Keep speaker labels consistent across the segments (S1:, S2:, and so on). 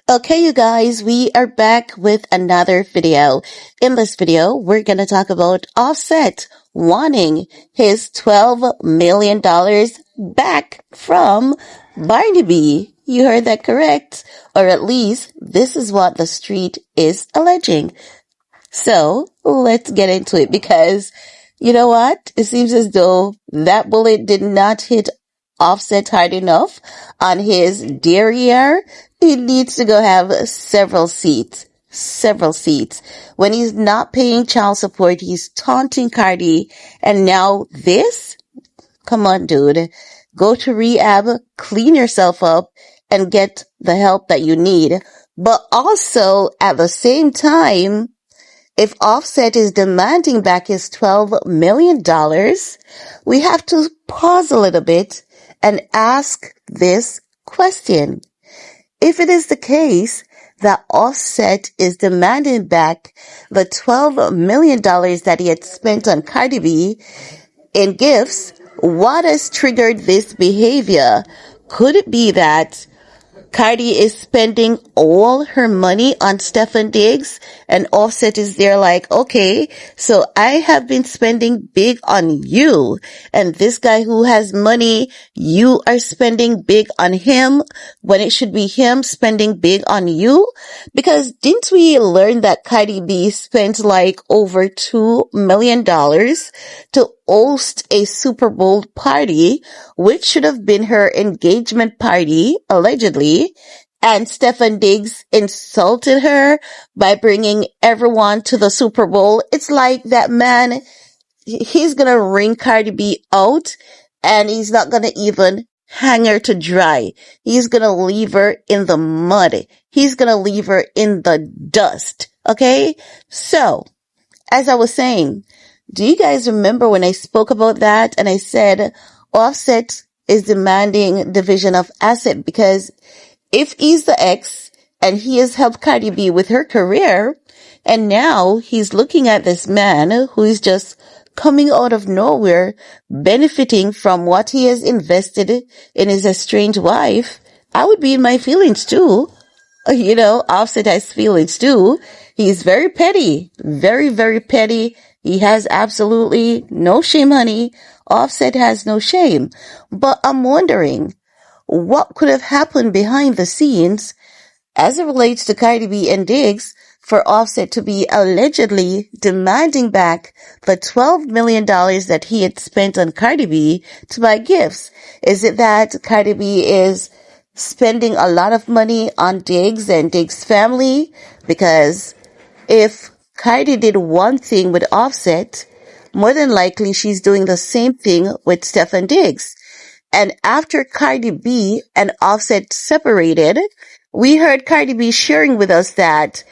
S1: Okay, you guys, we are back with another video. In this video, we're going to talk about Offset wanting his $12 million back from Cardi B. You heard that correct. Or at least this is what the street is alleging. So let's get into it because you know what? It seems as though that bullet did not hit Offset hard enough on his derriere. He needs to go have several seats. Several seats. When he's not paying child support, he's taunting Cardi. And now this? Come on, dude. Go to rehab, clean yourself up, and get the help that you need. But also, at the same time, if Offset is demanding back his $12 million, we have to pause a little bit and ask this question. If it is the case that Offset is demanding back the $12 million that he had spent on Cardi B in gifts, what has triggered this behavior? Could it be that Cardi is spending all her money on stefondiggs and Offset is there like, okay, so I have been spending big on you. And this guy who has money, you are spending big on him when it should be him spending big on you. Because didn't we learn that Cardi B spent like over $2 million to host a Super Bowl party, which should have been her engagement party, allegedly, and stefondiggs insulted her by bringing everyone to the Super Bowl. It's like that man, he's gonna wring Cardi B out, and he's not gonna even hang her to dry. He's gonna leave her in the mud. He's gonna leave her in the dust. Okay? So, as I was saying, do you guys remember when I spoke about that and I said Offset is demanding division of asset because if he's the ex and he has helped Cardi B with her career and now he's looking at this man who is just coming out of nowhere benefiting from what he has invested in his estranged wife, I would be in my feelings too. Offset has feelings too. He's very petty, very, very petty. He has absolutely no shame, honey. Offset has no shame. But I'm wondering what could have happened behind the scenes as it relates to Cardi B and DIGGS for Offset to be allegedly demanding back the $12 million that he had spent on Cardi B to buy gifts. Is it that Cardi B is spending a lot of money on DIGGS and DIGGS family? Because if Cardi did one thing with Offset, more than likely she's doing the same thing with stefondiggs. And after Cardi B and Offset separated, we heard Cardi B sharing with us that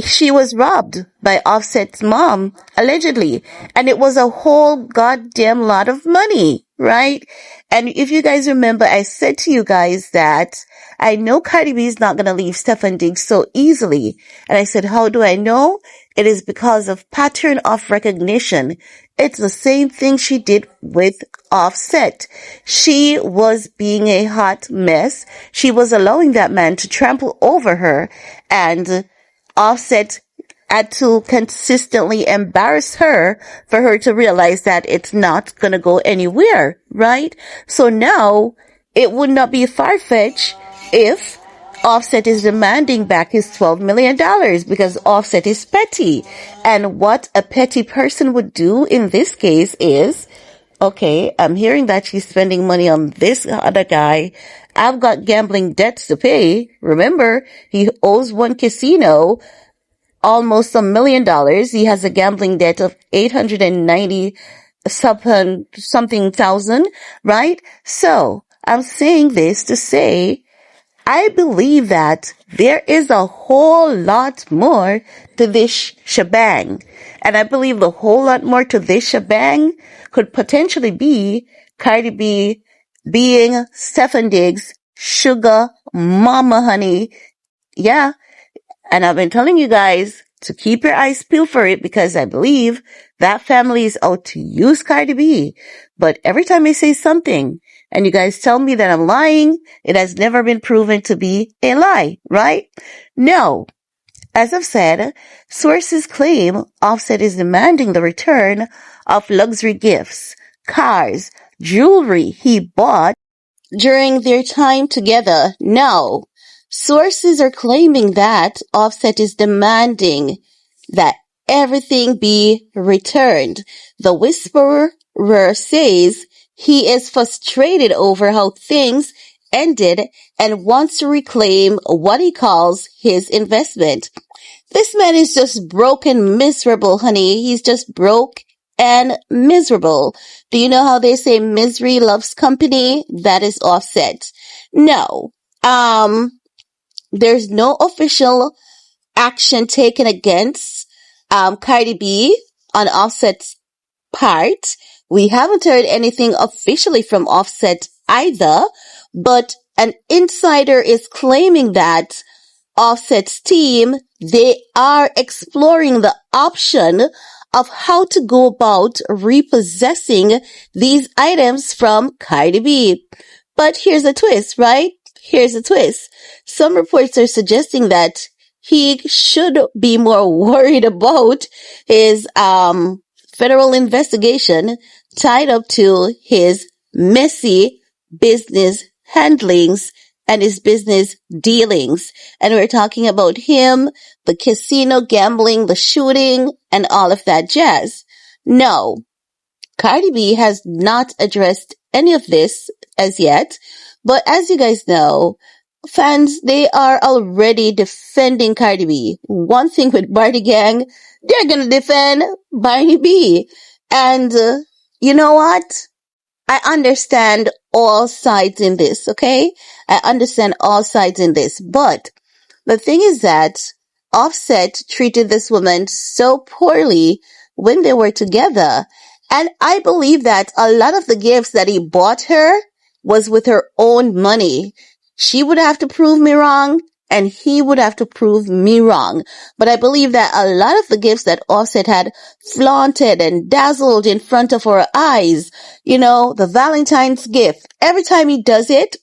S1: she was robbed by Offset's mom, allegedly. And it was a whole goddamn lot of money, right? And if you guys remember, I said to you guys that I know Cardi B is not going to leave stefondiggs so easily. And I said, how do I know? It is because of pattern of recognition. It's the same thing she did with Offset. She was being a hot mess. She was allowing that man to trample over her, and Offset had to consistently embarrass her for her to realize that it's not going to go anywhere, right? So now it would not be far-fetched if Offset is demanding back his $12 million because Offset is petty. And what a petty person would do in this case is, okay, I'm hearing that she's spending money on this other guy. I've got gambling debts to pay. Remember, he owes one casino almost $1 million. He has a gambling debt of 890 something thousand, right? So I'm saying this to say, I believe that there is a whole lot more to this shebang. And I believe the whole lot more to this shebang could potentially be Cardi B being stefondiggs' Suga Mama, honey. Yeah. And I've been telling you guys to keep your eyes peeled for it because I believe that family is out to use Cardi B. But every time I say something, and you guys tell me that I'm lying. It has never been proven to be a lie, right? No. As I've said, sources claim Offset is demanding the return of luxury gifts, cars, jewelry he bought during their time together. Now, sources are claiming that Offset is demanding that everything be returned. The whisperer says he is frustrated over how things ended and wants to reclaim what he calls his investment. This man is just broke and miserable, honey. He's just broke and miserable. Do you know how they say misery loves company? That is Offset. No. There's no official action taken against Cardi B on Offset's part. We haven't heard anything officially from Offset either, but an insider is claiming that Offset's team, they are exploring the option of how to go about repossessing these items from Cardi B. But here's a twist, right? Here's a twist. Some reports are suggesting that he should be more worried about his federal investigation tied up to his messy business handlings and his business dealings. And we're talking about him, the casino gambling, the shooting, and all of that jazz. No, Cardi B has not addressed any of this as yet. But as you guys know, fans, they are already defending Cardi B. One thing with Barty Gang, they're gonna defend Barty B. And you know what? I understand all sides in this, okay? I understand all sides in this. But the thing is that Offset treated this woman so poorly when they were together. And I believe that a lot of the gifts that he bought her was with her own money. She would have to prove me wrong and he would have to prove me wrong. But I believe that a lot of the gifts that Offset had flaunted and dazzled in front of our eyes, you know, the Valentine's gift, every time he does it,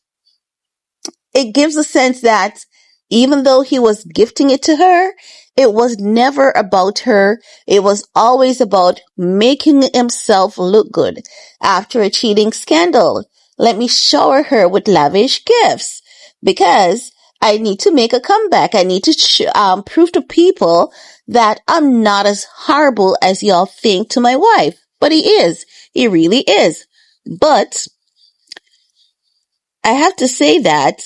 S1: it gives a sense that even though he was gifting it to her, it was never about her. It was always about making himself look good after a cheating scandal. Let me shower her with lavish gifts because I need to make a comeback. I need to prove to people that I'm not as horrible as y'all think to my wife. But he is. He really is. But I have to say that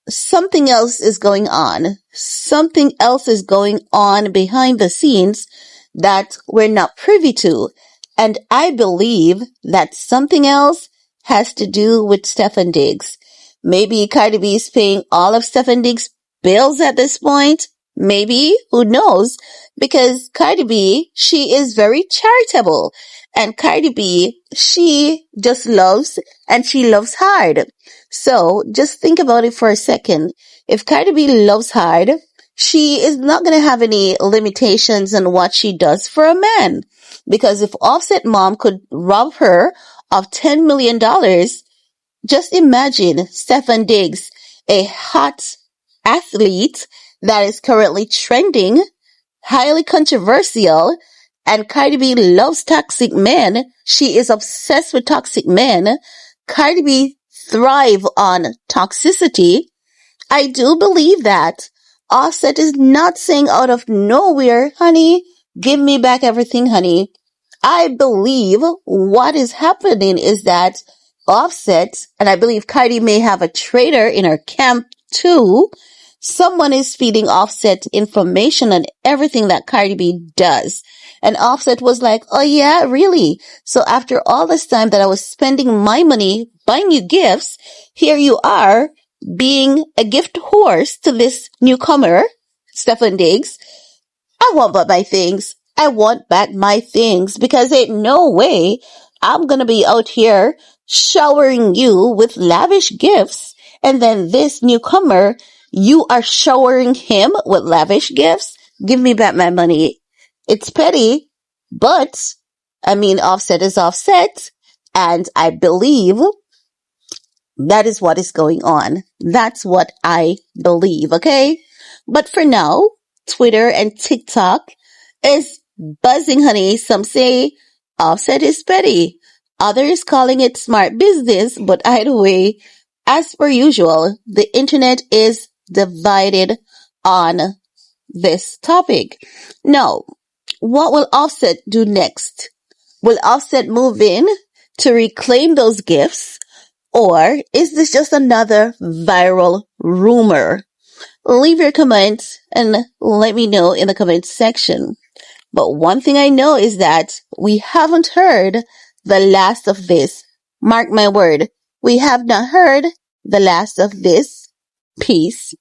S1: something else is going on. Something else is going on behind the scenes that we're not privy to. And I believe that something else has to do with stefondiggs. Maybe Cardi B is paying all of stefondiggs' bills at this point. Maybe, who knows? Because Cardi B, she is very charitable. And Cardi B, she just loves and she loves hard. So just think about it for a second. If Cardi B loves hard, she is not going to have any limitations on what she does for a man. Because if Offset mom could rob her of $10 million, just imagine Stefon Diggs, a hot athlete that is currently trending, highly controversial, and Cardi B loves toxic men. She is obsessed with toxic men. Cardi B thrive on toxicity. I do believe that Offset is not saying out of nowhere, honey, give me back everything, honey. I believe what is happening is that Offset, and I believe Cardi may have a traitor in her camp too. Someone is feeding Offset information on everything that Cardi B does. And Offset was like, oh yeah, really? So after all this time that I was spending my money buying you gifts, here you are being a gift horse to this newcomer, Stefon Diggs. I want back my things. I want back my things because ain't no way I'm gonna be out here showering you with lavish gifts and then this newcomer, you are showering him with lavish gifts? Give me back my money. It's petty, but I mean, Offset is Offset. And I believe that is what is going on. That's what I believe, okay? But for now, Twitter and TikTok is buzzing, honey. Some say Offset is petty. Others calling it smart business. But either way, as per usual, the internet is divided on this topic. Now, what will Offset do next? Will Offset move in to reclaim those gifts? Or is this just another viral rumor? Leave your comments and let me know in the comments section. But one thing I know is that we haven't heard the last of this. Mark my word, we have not heard the last of this. Peace.